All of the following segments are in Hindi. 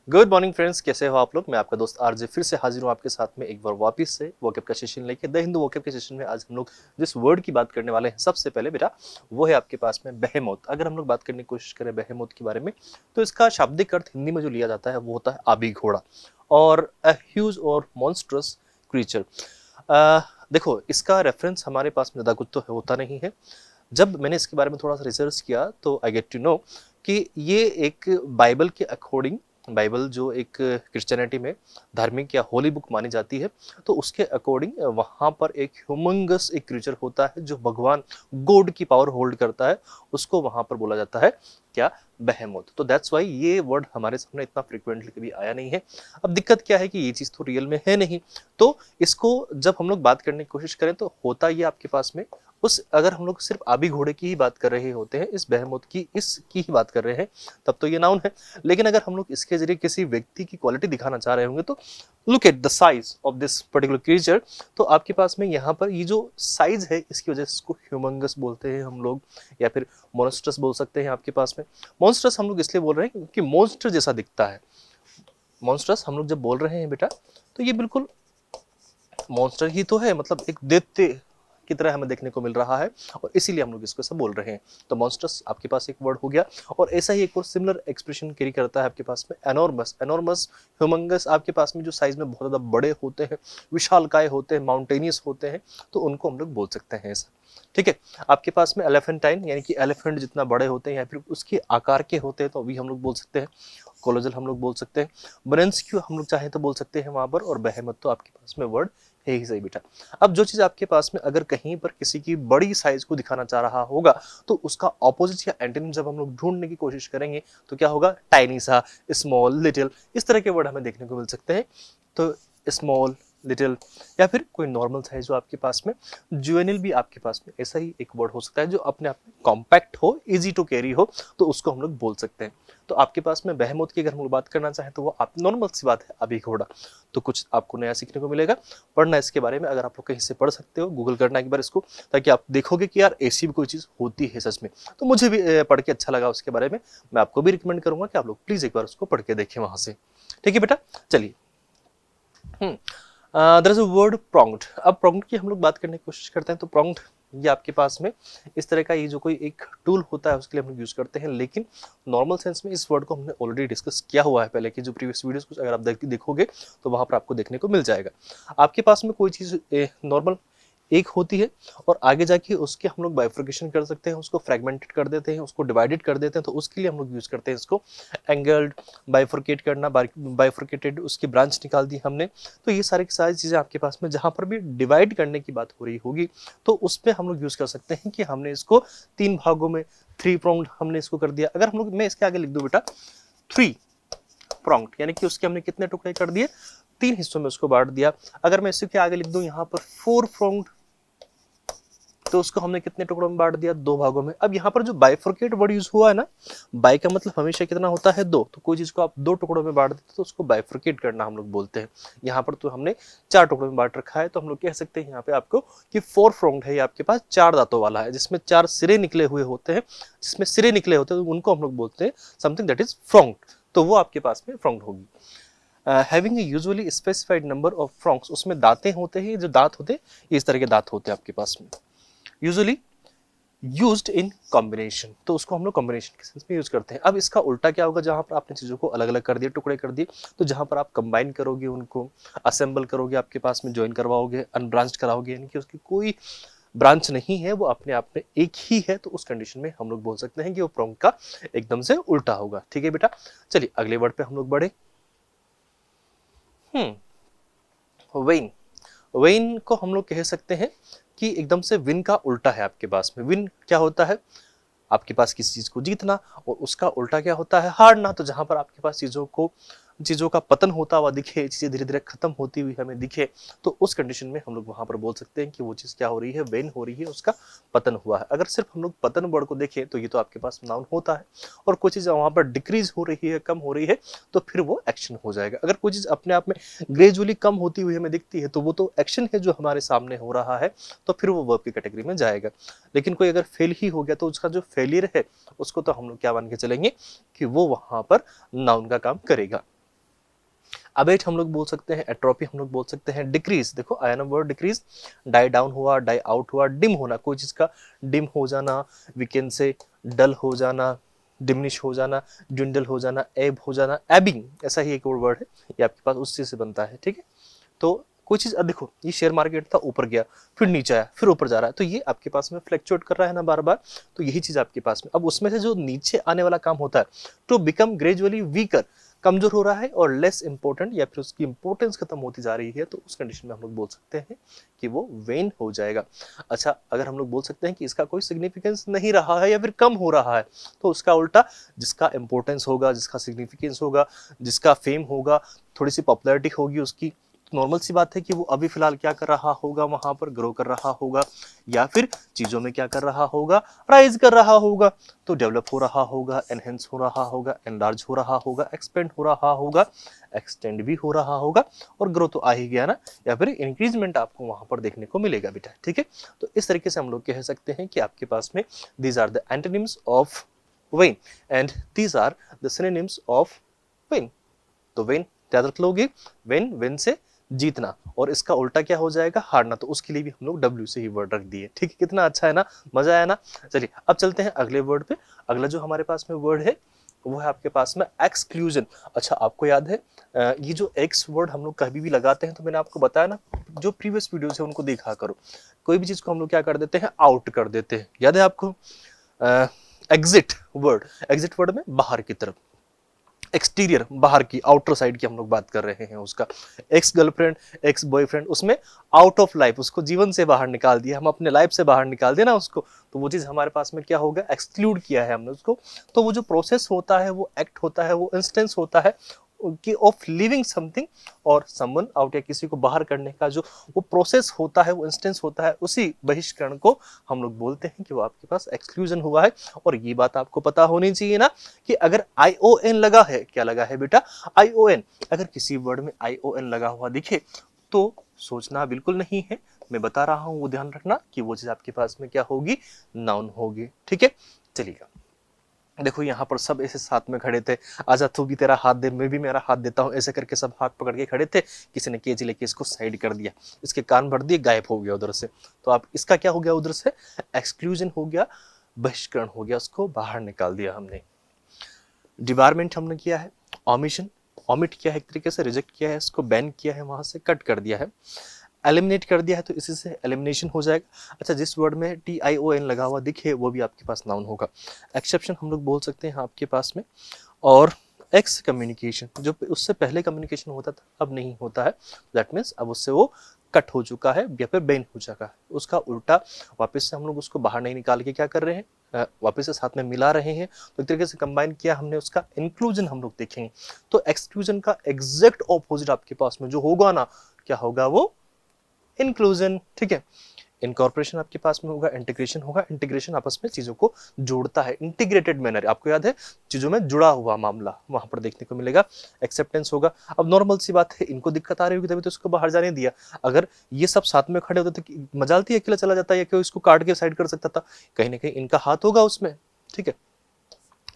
गुड मॉर्निंग फ्रेंड्स, कैसे हो आप लोग। मैं आपका दोस्त आरजे फिर से हाजिर हूँ आपके साथ में एक बार वापस से वोकैब का सेशन लेके। द हिंदू वोकैब के सेशन में आज हम लोग जिस वर्ड की बात करने वाले हैं सबसे पहले बेटा वो है आपके पास में बेहेमोथ। अगर हम लोग बात करने की कोशिश करें बेहेमोथ के बारे में तो इसका शाब्दिक अर्थ हिंदी में जो लिया जाता है वो होता है आबी घोड़ा और अ ह्यूज और मॉन्स्ट्रस क्रीचर। देखो, इसका रेफरेंस हमारे पास में ज़्यादा कुछ तो होता नहीं है। जब मैंने इसके बारे में थोड़ा सा रिसर्च किया तो आई गेट टू नो कि ये एक बाइबल के अकॉर्डिंग, बाइबल जो एक क्रिश्चियनिटी में धार्मिक या होली बुक मानी जाती है, तो उसके अकॉर्डिंग वहाँ पर एक ह्यूमंगस एक क्रीचर होता है जो भगवान गॉड की पावर होल्ड करता है, उसको वहाँ पर बोला जाता है क्या, बेहेमोथ। तो दैट्स वाई ये वर्ड हमारे सामने इतना फ्रिक्वेंटली कभी आया नहीं है। अब दिक्कत क्या है कि ये चीज़ तो रियल में है नहीं, तो इसको जब हम लोग बात करने की कोशिश करें तो होता ये आपके पास में उस, अगर हम लोग सिर्फ आबी घोड़े की ही बात कर रहे होते हैं, इस बेहेमोथ की इसकी ही बात कर रहे हैं, तब तो ये नाउन है। लेकिन अगर हम लोग इसके जरिए किसी व्यक्ति की क्वालिटी दिखाना चाह रहे होंगे तो look at the size of this particular creature. तो आपके पास में यहाँ पर ये जो साइज है इसकी वजह से इसको ह्यूमंगस बोलते हैं हम लोग, या फिर मॉन्स्टर्स बोल सकते हैं आपके पास में। मॉन्स्टर्स हम लोग इसलिए बोल रहे हैं क्योंकि मॉन्स्टर जैसा दिखता है। मॉन्स्टर्स हम लोग जब बोल रहे हैं बेटा तो ये बिल्कुल मॉन्स्टर ही तो है, मतलब एक दैत्य की तरह हमें देखने को मिल रहा है और इसीलिए हम लोग इसको सब बोल रहे हैं। तो मॉन्स्टर्स आपके पास एक वर्ड हो गया और ऐसा ही एक और सिमिलर एक्सप्रेशन कैरी करता है आपके पास में एनॉर्मस। एनॉर्मस, ह्यूमंगस आपके पास में जो साइज में बहुत ज़्यादा बड़े होते हैं, विशालकाय होते हैं, माउंटेनियस होते हैं, तो उनको हम लोग बोल सकते हैं ऐसा। ठीक है। आपके पास में एलिफेंटाइन यानी कि एलिफेंट जितना बड़े होते हैं या फिर उसके आकार के होते हैं तो अभी हम लोग बोल सकते हैं। कोलोजल हम लोग बोल सकते हैं। ब्रेंस्क्यू हम लोग चाहे तो बोल सकते हैं वहां पर। और बेहेमोथ तो आपके पास में वर्ड है ही सही बेटा। अब जो चीज आपके पास में अगर कहीं पर किसी की बड़ी साइज को दिखाना चाह रहा होगा तो उसका ऑपोजिट या एंटोनिम जब हम लोग ढूंढने की कोशिश करेंगे तो क्या होगा, टाइनी सा, स्मॉल, लिटिल, इस तरह के वर्ड हमें देखने को मिल सकते हैं। तो स्मॉल, लिटिल, या फिर कोई नॉर्मल साइज जो आपके पास में, जुवेनिल भी आपके पास में ऐसा ही एक वर्ड हो सकता है जो अपने आप में कॉम्पैक्ट हो, इजी टू कैरी हो, तो उसको हम लोग बोल सकते हैं। तो आपके पास में बेहेमोथ की अगर हम लोग बात करना चाहें तो वो आप नॉर्मल सी बात है, अभी घोड़ा। तो कुछ आपको नया सीखने को मिलेगा। पढ़ना इसके बारे में अगर आप लोग कहीं से पढ़ सकते हो, गूगल करना एक बार इसको, ताकि आप देखोगे कि यार ऐसी भी कोई चीज़ होती है सच में। तो मुझे भी पढ़ के अच्छा लगा उसके बारे में। मैं आपको भी रिकमेंड करूंगा कि आप लोग प्लीज़ एक बार उसको पढ़ के देखें वहां से। ठीक है बेटा, चलिए। There is a word pronged. अब प्रोंग्ड की हम लोग बात करने की कोशिश करते हैं तो प्रोंग्ड ये आपके पास में इस तरह का, ये जो कोई एक टूल होता है उसके लिए हम लोग यूज करते हैं। लेकिन नॉर्मल सेंस में इस वर्ड को हमने ऑलरेडी डिस्कस किया हुआ है पहले की जो प्रीवियस वीडियोस कुछ अगर आप देखोगे तो वहां पर आपको देखने को मिल जाएगा। आपके पास में कोई चीज नॉर्मल एक होती है और आगे जाके उसके हम लोग बाइफर्केशन कर सकते हैं, उसको फ्रेगमेंटेड कर देते हैं, उसको डिवाइडेड कर देते हैं। तो उसके लिए हम लोग यूज करते हैं इसको एंगल्ड, बाइफर्केट करना, बाइफर्केटेड, उसकी ब्रांच निकाल दी हमने। तो ये सारी की सारी चीजें आपके पास में जहां पर भी डिवाइड करने की बात हो रही होगी तो उसमें हम लोग यूज कर सकते हैं कि हमने इसको तीन भागों में, थ्री प्रोंग्ड हमने इसको कर दिया। अगर हम लोग, मैं इसके आगे लिख दूं बेटा थ्री प्रोंग्ड, यानी कि उसके हमने कितने टुकड़े कर दिए, तीन हिस्सों में उसको बांट दिया। अगर मैं इसके आगे लिख दूं यहाँ पर फोर प्रोंग्ड, तो उसको हमने कितने टुकड़ों में बांट दिया, दो भागों में। अब यहाँ पर जो बाइफर्केट वर्ड यूज हुआ है ना, बाई का मतलब हमेशा कितना होता है, दो। तो कोई चीज को आप दो टुकड़ों में बांट देते तो उसको बाइफर्केट करना हम लोग बोलते हैं। यहाँ पर तो हमने चार टुकड़ों में बांट रखा है तो हम लोग कह सकते हैं यहाँ पे आपको कि फोर फ्रोंग्ड है, ये आपके पास चार दांतों वाला है जिसमें चार सिरे निकले हुए होते हैं। जिसमें सिरे निकले होते हैं उनको हम लोग बोलते हैं समथिंग दैट इज फ्रोंग्ड। तो वो आपके पास में फ्रोंग्ड होगी। Having a usually specified number of prongs, उसमें दांतें होते हैं, जो दांत होते हैं ये इस तरह के दांत होते हैं आपके पास में। यूजुअली यूज्ड इन कॉम्बिनेशन, तो उसको हम लोग कॉम्बिनेशन के सेंस में यूज करते हैं। अब इसका उल्टा क्या होगा, जहां पर आपने चीजों को अलग अलग कर दिए, टुकड़े कर दिए, तो जहां पर आप कंबाइन करोगे, उनको असेंबल करोगे, आपके पास में ज्वाइन करवाओगे, अनब्रांच्ड कराओगे, यानी कि उसकी कोई ब्रांच नहीं है, वो अपने आप में एक ही है, तो उस कंडीशन में हम लोग बोल सकते हैं कि वो प्रोंग का एकदम से उल्टा होगा। ठीक है बेटा, चलिए अगले वर्ड पे हम लोग बढ़े। वेन। वेन को हम लोग कह सकते हैं कि एकदम से विन का उल्टा है आपके पास में। विन क्या होता है, आपके पास किसी चीज को जीतना, और उसका उल्टा क्या होता है, हारना। तो जहां पर आपके पास चीजों का पतन होता हुआ दिखे, चीजें धीरे धीरे खत्म होती हुई हमें दिखे, तो उस कंडीशन में हम लोग वहां पर बोल सकते हैं कि वो चीज क्या हो रही है, वेन हो रही है, उसका पतन हुआ है। अगर सिर्फ हम लोग पतन वर्ड को देखें तो ये तो आपके पास नाउन होता है, और कोई चीज वहां पर डिक्रीज हो रही है, कम हो रही है, तो फिर वो एक्शन हो जाएगा। अगर कोई चीज अपने आप में ग्रेजुअली कम होती हुई हमें दिखती है तो वो तो एक्शन है जो हमारे सामने हो रहा है, तो फिर वो वर्ब की कैटेगरी में जाएगा। लेकिन कोई अगर फेल ही हो गया तो उसका जो फेलियर है उसको तो हम लोग क्या मान के चलेंगे कि वो वहां पर नाउन का काम करेगा। अबेट हम लोग बोल सकते हैं, एट्रोपी हम लोग बोल सकते हैं, डिक्रीज, देखो आया ना वर्ड डिक्रीज, डाई डाउन हुआ, डाई आउट हुआ, डिम होना, कोई चीज का डिम हो जाना, वी कैन से डल हो जाना, डिमिनिश हो जाना, ड्विंडल हो जाना, एब हो जाना, एबिंग, ऐसा ही एक और वर्ड है, ये आपके पास उस चीज से बनता है, ठीक है। तो कोई चीज, अब देखो ये शेयर मार्केट था, ऊपर गया, फिर नीचे आया, फिर ऊपर जा रहा है, तो ये आपके पास में फ्लक्चुएट कर रहा है ना बार बार, तो यही चीज आपके पास में, अब उसमें से जो नीचे आने वाला काम होता है टू बिकम ग्रेजुअली वीकर, कमजोर हो रहा है और लेस इंपॉर्टेंट, या फिर उसकी इंपॉर्टेंस खत्म होती जा रही है, तो उस कंडीशन में हम लोग बोल सकते हैं कि वो वेन हो जाएगा। अच्छा, अगर हम लोग बोल सकते हैं कि इसका कोई सिग्निफिकेंस नहीं रहा है या फिर कम हो रहा है, तो उसका उल्टा, जिसका इंपॉर्टेंस होगा, जिसका सिग्निफिकेंस होगा, जिसका फेम होगा, थोड़ी सी पॉपुलैरिटी होगी उसकी, नॉर्मल सी बात है कि वो अभी फिलहाल क्या कर रहा होगा, वहां पर ग्रो कर रहा होगा, या फिर चीजों में क्या कर रहा होगा, राइज कर रहा होगा, तो डेवलप हो रहा होगा, एनहेंस हो रहा होगा, एनलार्ज हो रहा होगा, एक्सपेंड हो रहा होगा, एक्सटेंड भी हो रहा होगा, और ग्रो तो आ ही गया ना, या फिर इंक्रीजमेंट आपको वहां पर देखने को मिलेगा बेटा, ठीक है। तो इस तरीके से हम लोग कह सकते हैं कि आपके पास में these are the antonyms of vain and these are the synonyms of vain. तो वेन याद रख लोगे, वेन, वेन से जीतना, और इसका उल्टा क्या हो जाएगा, हारना, तो उसके लिए भी हम लोग W से ही वर्ड रख दिए, ठीक है। कितना अच्छा है ना, मजा आया ना। चलिए अब चलते हैं अगले वर्ड पे। अगला जो हमारे पास में वर्ड है वो है आपके पास में एक्सक्लूजन। अच्छा, आपको याद है ये जो एक्स वर्ड हम लोग कभी भी लगाते हैं, तो मैंने आपको बताया ना, जो प्रीवियस वीडियो है उनको देखा करो, कोई भी चीज को हम लोग क्या कर देते हैं, आउट कर देते हैं, याद है आपको। एग्जिट वर्ड, एग्जिट वर्ड में बाहर की तरफ, एक्सटीरियर बाहर की, आउटर साइड की हम लोग बात कर रहे हैं उसका। एक्स गर्लफ्रेंड, एक्स बॉयफ्रेंड, उसमें आउट ऑफ लाइफ, उसको जीवन से बाहर निकाल दिया, हम अपने लाइफ से बाहर निकाल दिया ना उसको, तो वो चीज हमारे पास में क्या होगा, एक्सक्लूड किया है हमने उसको। तो वो जो प्रोसेस होता है, वो एक्ट होता है, वो इंस्टेंस होता है कि ऑफ लिविंग समथिंग और समवन आउट, या किसी को बाहर करने का जो वो प्रोसेस होता है, वो इंस्टेंस होता है, उसी बहिष्करण को हम लोग बोलते हैं कि वो आपके पास एक्सक्लूजन हुआ है। और ये बात आपको पता होनी चाहिए ना कि अगर ION लगा है, क्या लगा है बेटा, ION, अगर किसी वर्ड में ION लगा हुआ दिखे तो सोचना बिल्कुल नहीं है, मैं बता रहा हूं, वो ध्यान रखना कि वो चीज आपके पास में क्या होगी, नाउन होगी, ठीक है। चलिएगा, देखो यहाँ पर सब ऐसे साथ में खड़े थे, आजा तू भी तेरा हाथ दे, मैं भी मेरा हाथ देता हूँ, ऐसे करके सब हाथ पकड़ के खड़े थे, किसी ने केजी लेके इसको साइड कर दिया, इसके कान भर दिए, गायब हो गया उधर से, तो आप इसका क्या हो गया, उधर से एक्सक्लूजन हो गया, बहिष्करण हो गया, उसको बाहर निकाल दिया हमने। डिबारमेंट हमने किया है, ऑमिशन, ऑमिट किया है, एक तरीके से रिजेक्ट किया है, इसको बैन किया है, वहां से कट कर दिया है, एलिमिनेट कर दिया है, तो इसी से एलिमिनेशन हो जाएगा। अच्छा, जिस वर्ड में TION लगा हुआ दिखे वो भी आपके पास नाउन होगा। एक्सेप्शन हम लोग बोल सकते हैं आपके पास में, और एक्स कम्युनिकेशन, जो उससे पहले कम्युनिकेशन होता था अब नहीं होता है, दैट मीन्स अब उससे वो कट हो चुका है या फिर बैन हो चुका है, उसका उल्टा वापस से हम लोग उसको बाहर नहीं निकाल के क्या कर रहे हैं, वापस से साथ में मिला रहे हैं, तो एक तरीके से कंबाइन किया हमने, उसका इंक्लूजन हम लोग देखेंगे। तो एक्सक्लूजन का एग्जैक्ट ऑपोजिट आपके पास में जो होगा ना, क्या होगा, वो इंक्लूजन, ठीक है। इनकॉर्पोरेशन आपके पास में होगा, इंटीग्रेशन होगा, इंटीग्रेशन आपस में चीजों को जोड़ता है, इंटीग्रेटेड मैनर, आपको याद है, चीजों में जुड़ा हुआ मामला वहां पर देखने को मिलेगा। एक्सेप्टेंस होगा, अब नॉर्मल सी बात है, इनको दिक्कत आ रही होगी तभी तो इसको बाहर जाने दिया, अगर ये सब साथ में खड़े होते तो मजालती अकेला चला जाता है, या कोई इसको काट के साइड कर सकता था, कहीं ना कहीं इनका हाथ होगा उसमें, ठीक है।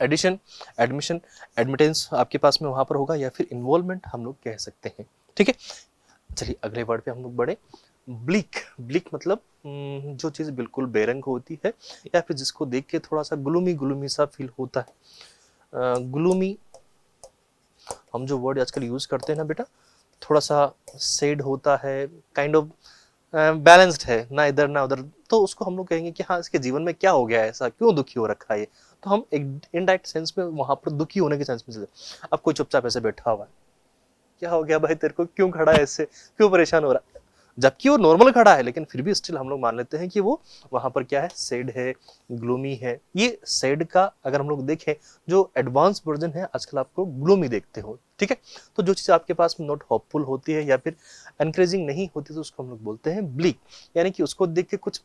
एडिशन, एडमिशन, एडमिटेंस आपके पास में वहां पर होगा, या फिर इन्वॉल्वमेंट हम लोग कह सकते हैं, ठीक है। चलिए अगले वर्ड पे हम लोग बढ़े। ब्लिक, ब्लिक मतलब जो चीज बिल्कुल बेरंग होती है, या फिर जिसको देख के थोड़ा सा ग्लूमी ग्लूमी सा फील होता है। ग्लूमी हम जो वर्ड आजकल यूज करते हैं ना बेटा, थोड़ा सा सेड होता है, काइंड ऑफ बैलेंस्ड है, ना इधर ना उधर, तो उसको हम लोग कहेंगे कि हाँ इसके जीवन में क्या हो गया है, ऐसा क्यों दुखी हो रखा है ये, तो हम एक इनडायरेक्ट सेंस में वहां पर दुखी होने के सेंस में चले। अब कोई चुपचाप ऐसे बैठा हुआ है, क्या हो गया भाई तेरे को, क्यों खड़ा है ऐसे, क्यों परेशान हो रहा है, जबकि वो नॉर्मल खड़ा है, लेकिन फिर भी स्टिल हम लोग मान लेते हैं कि वो वहां पर क्या है, सैड है, ग्लूमी है। ये सैड का अगर हम लोग देखें, जो एडवांस वर्जन है आजकल आपको ग्लूमी देखते हो, ठीक है। तो जो चीज आपके पास में नॉट होपफुल होती है या फिर एनकरेजिंग नहीं होती, तो उसको हम लोग बोलते हैं ब्लीक, यानी कि उसको देख के कुछ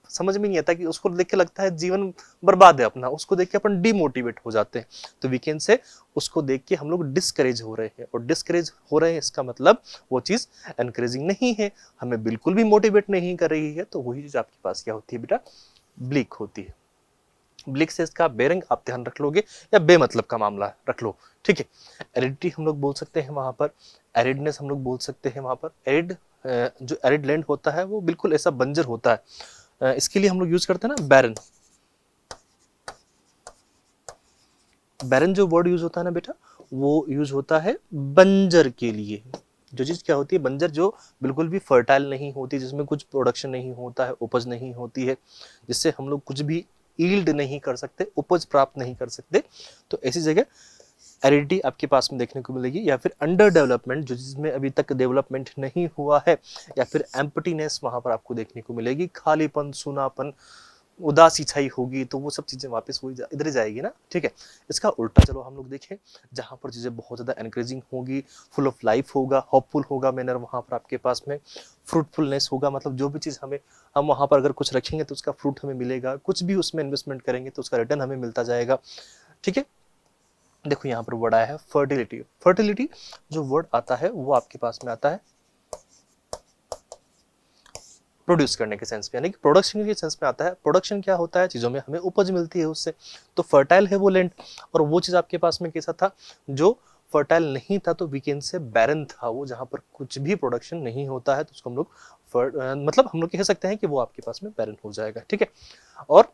समझ में नहीं आता, कि उसको देख के लगता है जीवन बर्बाद है अपना, उसको देख के अपन डिमोटिवेट हो जाते हैं, तो वीकेंड से उसको देख के हम लोग डिस्करेज हो रहे हैं, और डिस्करेज हो रहे हैं इसका मतलब वो चीज एनकरेजिंग नहीं है, हमें बिल्कुल भी मोटिवेट नहीं कर रही है, तो वही चीज आपके पास क्या होती है बेटा, ब्लीक होती है। ब्लिक से इसका बेरंग आप ध्यान रख लोगे या बेमतलब का मामला रख लो, ठीक है। एरिडिटी हम लोग बोल सकते हैं वहां पर, एरिडनेस हम लोग बोल सकते हैं वहां पर। एरिड जो एरिड लैंड होता है वो बिल्कुल ऐसा बंजर होता है, इसके लिए हम लोग यूज करते हैं ना बैरन। बैरन जो वर्ड यूज होता है ना बेटा, वो यूज होता है बंजर के लिए। जो चीज क्या होती है बंजर, जो बिल्कुल भी फर्टाइल नहीं होती, जिसमें कुछ प्रोडक्शन नहीं होता है, उपज नहीं होती है, जिससे हम लोग कुछ भी ईल्ड नहीं कर सकते, उपज प्राप्त नहीं कर सकते, तो ऐसी जगह एरिडिटी आपके पास में देखने को मिलेगी। या फिर अंडर डेवलपमेंट, जो जिसमें अभी तक डेवलपमेंट नहीं हुआ है, या फिर एम्प्टीनेस वहां पर आपको देखने को मिलेगी, खालीपन, सूनापन, उदासी छाई होगी, तो वो सब चीजें वापस वही इधर ही जाएगी ना, ठीक है। इसका उल्टा चलो हम लोग देखें, जहां पर चीजें बहुत ज्यादा एनकरेजिंग होगी, फुल ऑफ लाइफ होगा, होपफुल होगा मैनर, वहां पर आपके पास में फ्रूटफुलनेस होगा, मतलब जो भी चीज हमें, हम वहां पर अगर कुछ रखेंगे तो उसका फ्रूट हमें मिलेगा, कुछ भी उसमें इन्वेस्टमेंट करेंगे तो उसका रिटर्न हमें मिलता जाएगा, ठीक है। देखो यहाँ पर वर्ड आया है फर्टिलिटी। फर्टिलिटी जो वर्ड आता है वो आपके पास में आता है प्रोड्यूस करने के सेंस में, यानी कि प्रोडक्शन के सेंस में आता है। प्रोडक्शन क्या होता है, चीजों में हमें उपज मिलती है उससे, तो फर्टाइल है वो लैंड। और वो चीज आपके पास में कैसा था, जो फर्टाइल नहीं था, तो वीकेंड से बैरन था वो, जहां पर कुछ भी प्रोडक्शन नहीं होता है, तो उसको हम लोग मतलब हम लोग कह सकते हैं कि वो आपके पास में बैरन हो जाएगा, ठीक है। और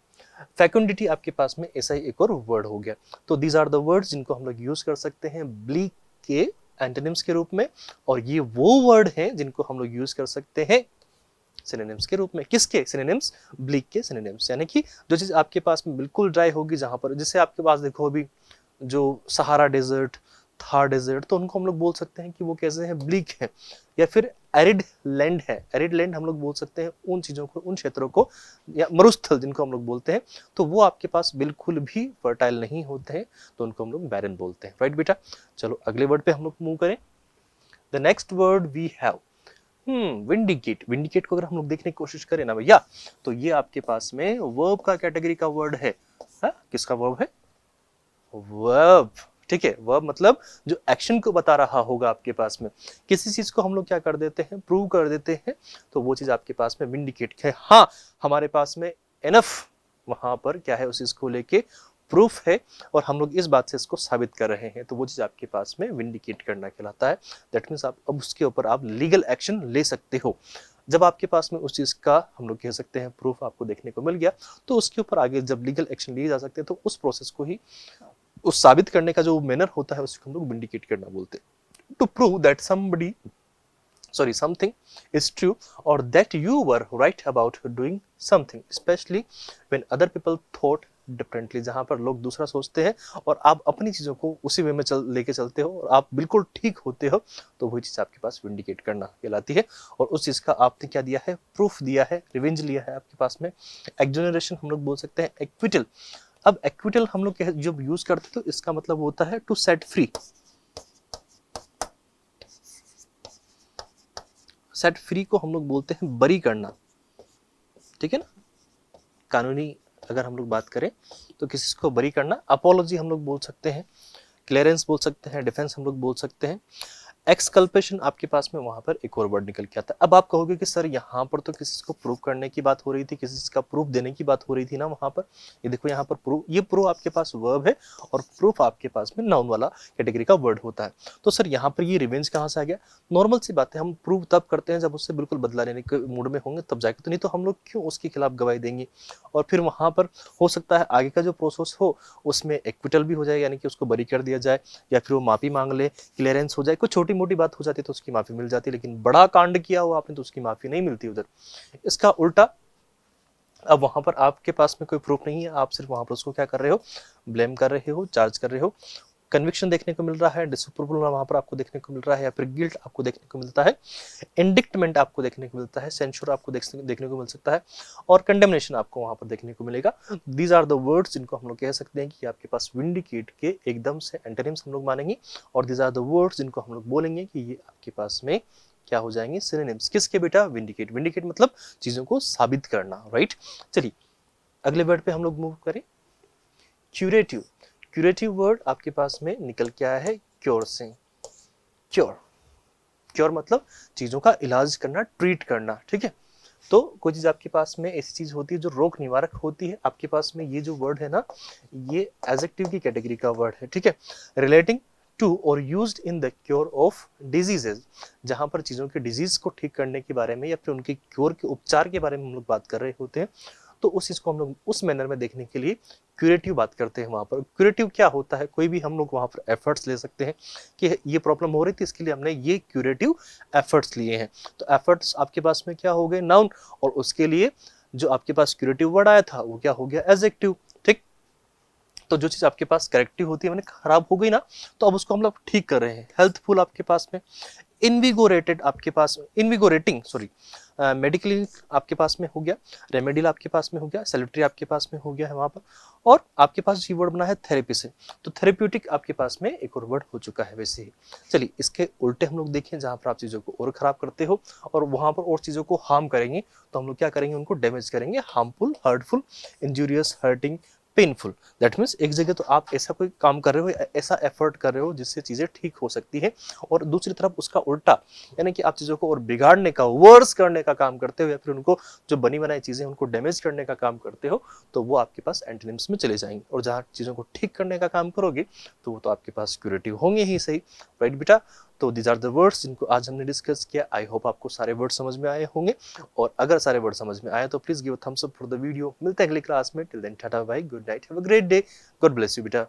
फैकुंडिटी आपके पास में ऐसा ही एक और वर्ड हो गया। तो दीज आर द वर्ड्स जिनको हम लोग यूज कर सकते हैं ब्लीक के एंटोनिम्स के रूप में, और ये वो वर्ड हैं जिनको हम लोग यूज कर सकते हैं सिनोनिम्स के रूप में। किसके सिनोनिम्स? ब्लीक के सिनोनिम्स। यानी कि जो चीज आपके पास में बिल्कुल ड्राई होगी, जहां पर जैसे आपके पास देखो अभी जो सहारा डेजर्ट, थार डेजर्ट, तो उनको हम लोग बोल सकते हैं कि वो कैसे हैं, ब्लीक है। या फिर एरिड लैंड है, एरिड लैंड हम लोग बोल सकते हैं उन चीजों को, उन क्षेत्रों को, या मरुस्थल जिनको हम लोग बोलते हैं, तो वो आपके पास बिल्कुल भी फर्टाइल नहीं होते हैं, तो उनको हम लोग बैरन बोलते हैं, राइट बेटा। चलो अगले वर्ड पे हम लोग मूव करें। The next word we have vindicate. Vindicate को अगर हम लोग देखने की कोशिश करें ना भैया, तो ये आपके पास में वर्ब का कैटेगरी का वर्ड है। किसका वर्ब है? वर्ब, ठीक है। वर्ब मतलब जो एक्शन को बता रहा होगा आपके पास में, किसी चीज को हम लोग क्या कर देते हैं, प्रूव कर देते हैं, तो वो चीज आपके पास में विंडिकेट है। हाँ, हमारे पास में एनफ वहां पर क्या है, उस चीज को लेके प्रूफ है, और हम लोग इस बात से इसको साबित कर रहे हैं, तो वो चीज आपके पास में विंडिकेट करना कहलाता है। दैट मीन्स आप अब उसके ऊपर आप लीगल एक्शन ले सकते हो। जब आपके पास में उस चीज का हम लोग कह सकते हैं प्रूफ आपको देखने को मिल गया, तो उसके ऊपर आगे जब लीगल एक्शन लिए जा सकते हैं, तो उस प्रोसेस को ही, उस साबित करने का जो मैनर होता है, उसको हम लोग विंडिकेट करना बोलते हैं। To prove that something is true, or that you were right about doing something, especially when other people thought differently, जहां पर लोग दूसरा सोचते हैं और आप अपनी चीजों को उसी वे में लेके चलते हो और आप बिल्कुल ठीक होते हो, तो वही चीज आपके पास विंडिकेट करना कहलाती है। और उस चीज का आपने क्या दिया है, प्रूफ दिया है, रिवेंज लिया है आपके पास में। एक्सोनरेशन हम लोग बोल सकते हैं, एक्विटल। अब एक्विटल हम लोग जब यूज करते हैं तो इसका मतलब होता है to set free. Set free को हम लोग बोलते हैं बरी करना, ठीक है ना। कानूनी अगर हम लोग बात करें तो किसी को बरी करना, अपोलॉजी हम लोग बोल सकते हैं, क्लियरेंस बोल सकते हैं, डिफेंस हम लोग बोल सकते हैं, एक्सकल्पेशन आपके पास में वहां पर एक और वर्ड निकल के आता है। अब आप कहोगे कि सर यहाँ पर तो किसी को प्रूव करने की बात हो रही थी, किसी का प्रूफ देने की बात हो रही थी ना वहां पर। ये देखो यहाँ पर प्रूफ, ये प्रूफ आपके पास वर्ब है और प्रूफ आपके पास में नाउन वाला कैटेगरी का वर्ड होता है। तो सर यहाँ पर ये रिवेंज कहाँ से आ गया? नॉर्मल सी बात है, हम प्रूव तब करते हैं जब उससे बिल्कुल बदला लेने के मूड में होंगे तब जाके, तो नहीं तो हम लोग क्यों उसके खिलाफ गवाही देंगे। और फिर वहां पर हो सकता है आगे का जो प्रोसेस हो उसमें एक्विटल भी हो जाए, यानी कि उसको बरी कर दिया जाए, या फिर वो माफी मांग ले, क्लियरेंस हो जाए। कुछ छोटी मोटी बात हो जाती तो उसकी माफी मिल जाती, लेकिन बड़ा कांड किया हो आपने तो उसकी माफी नहीं मिलती उधर। इसका उल्टा, अब वहां पर आपके पास में कोई प्रूफ नहीं है, आप सिर्फ वहां पर उसको क्या कर रहे हो, ब्लेम कर रहे हो, चार्ज कर रहे हो। कन्विक्शन देखने को मिल रहा है, डिसअप्रूवल वहां पर आपको देखने को मिल रहा है, या फिर गिल्ट आपको देखने को मिलता है, इंडिक्टमेंट आपको देखने को मिलता है, सेंश्योर आपको देखने को मिल सकता है, और कंडेमनेशन आपको वहां पर देखने को मिलेगा। दीज आर द वर्ड्स जिनको हम लोग कह सकते हैं कि आपके पास विंडिकेट के एकदम से एंटोनिम्स हम लोग मानेंगे, और दीज आर द वर्ड्स जिनको हम लोग बोलेंगे कि ये आपके पास में क्या हो जाएंगे, सिनोनिम्स। किसके बेटा? विंडिकेट। विंडिकेट मतलब चीजों को साबित करना, राइट। चलिए अगले वर्ड पे हम लोग मूव करें, क्यूरेटिव। क्यूरेटिव वर्ड आपके पास में निकल के आया है क्योर से। क्योर, क्योर मतलब चीजों का इलाज करना, ट्रीट करना, ठीक है। तो कोई चीज आपके पास में ऐसी चीज होती है जो रोग निवारक होती है, आपके पास में ये जो वर्ड है ना, ये एडजेक्टिव की कैटेगरी का वर्ड है, ठीक है। रिलेटिंग टू और used in the cure of diseases, जहां पर चीजों के डिजीज को ठीक करने के बारे में या फिर उनके क्योर के उपचार के बारे में हम लोग बात कर रहे होते हैं, तो उस चीज को हम लोग उस मैनर में देखने के लिए क्यूरेटिव बात करते हैं। वहां पर क्यूरेटिव क्या होता है, कोई भी हम लोग वहां पर एफर्ट्स ले सकते हैं कि ये प्रॉब्लम हो रही थी, इसके लिए हमने ये क्यूरेटिव एफर्ट्स लिए हैं। तो एफर्ट्स आपके पास में क्या हो गए, नाउन, और उसके लिए जो आपके पास क्यूरेटिव वर्ड आया था वो क्या हो गया, एडजेक्टिव, ठीक। तो जो चीज आपके पास करेक्टिव होती है, मैंने खराब हो गई ना, तो अब उसको हम लोग ठीक कर रहे हैं। हेल्थफुल आपके पास में, इनविगोरेटेड आपके पास, इनविगोरेटिंग सॉरी, मेडिकली आपके पास में हो गया, रेमेडियल आपके पास में हो गया, सैल्यूटरी आपके पास में हो गया है वहां पर, और आपके पास ये वर्ड बना है थेरेपी से, तो थेरेप्यूटिक आपके पास में एक और वर्ड हो चुका है वैसे ही। चलिए इसके उल्टे हम लोग देखें, जहां पर आप चीजों को और खराब करते हो और वहां पर और चीजों को हार्म करेंगे, तो हम लोग क्या करेंगे, उनको डैमेज करेंगे, harmful, hurtful, injurious, hurting, painful. That means एक जगह तो आप ऐसा कोई काम कर रहे हो, ऐसा एफर्ट कर रहे हो जिससे चीजें ठीक हो सकती है, और दूसरी तरफ उसका उल्टा, यानी कि आप चीजों को और बिगाड़ने का, वर्स करने का काम करते हो, या फिर उनको जो बनी बनाई चीजें उनको डैमेज करने का काम करते हो, तो वो आपके पास एंटोनिम्स में चले जाएंगे। और जहां चीजों को ठीक करने का काम करोगे तो वो तो आपके पास क्यूरेटिव होंगे ही सही, राइट बेटा। तो दीज आर द वर्ड्स जिनको आज हमने डिस्कस किया। आई होप आपको सारे वर्ड समझ में आए होंगे, और अगर सारे वर्ड समझ में आए तो please give a thumbs up for the video. मिलते हैं अगली क्लास में, till then tata bye, good night, have a great day, God bless you बेटा।